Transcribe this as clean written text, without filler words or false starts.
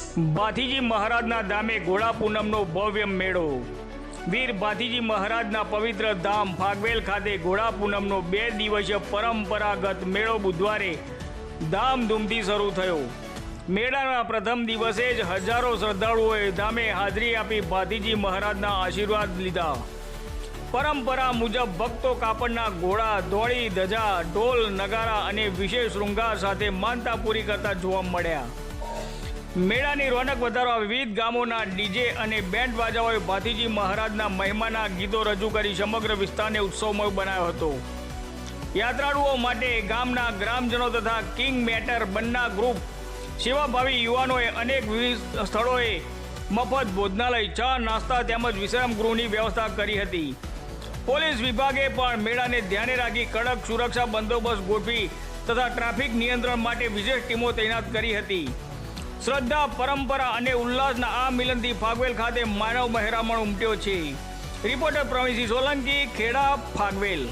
ભાથીજી મહારાજના ધામે ઘોડા પૂનમનો ભવ્ય મેળો। વીર ભાથીજી મહારાજના પવિત્ર ધામ ફાગવેલ ખાતે ઘોડા પૂનમનો 2 દિવસીય પરંપરાગત મેળો બુધવારે ધામધૂમથી શરૂ થયો। મેળાના પ્રથમ દિવસે જ હજારો શ્રદ્ધાળુઓએ ધામે હાજરી આપી ભાથીજી મહારાજના આશીર્વાદ લીધા। પરંપરા મુજબ ભક્તો કાપડના ઘોડા, ધોળી ધજા, ઢોલ નગારા અને વિશેષ શૃંગાર સાથે માનતા પૂરી કરતા જોવા મળ્યા। મેળાની રોનક વધારવા વિવિધ ગામોના ડીજે અને બેન્ડ બાજાઓએ ભાથીજી મહારાજના મહિમાના ગીતો રજૂ કરી સમગ્ર વિસ્તારને ઉત્સવમય બનાવ્યો હતો। યાત્રાળુઓ માટે ગામના ગ્રામજનો તથા કિંગ મેટર બંના ગ્રુપ સેવાભાવી યુવાનોએ અનેક વિવિધ સ્થળોએ મફત ભોજનાલય, ચા, નાસ્તા તેમજ વિશ્રામ ગૃહની વ્યવસ્થા કરી હતી। પોલીસ વિભાગે પણ મેળાને ધ્યાને રાખી કડક સુરક્ષા બંદોબસ્ત ગોઠવી તથા ટ્રાફિક નિયંત્રણ માટે વિશેષ ટીમો તૈનાત કરી હતી। શ્રદ્ધા, પરંપરા અને ઉલ્લાસના આ મિલનથી ફાગવેલ ખાતે માનવ મહેરામણ ઉમટ્યો છે। રિપોર્ટર પ્રવીણસિંહ સોલંકી, ખેડા, ફાગવેલ।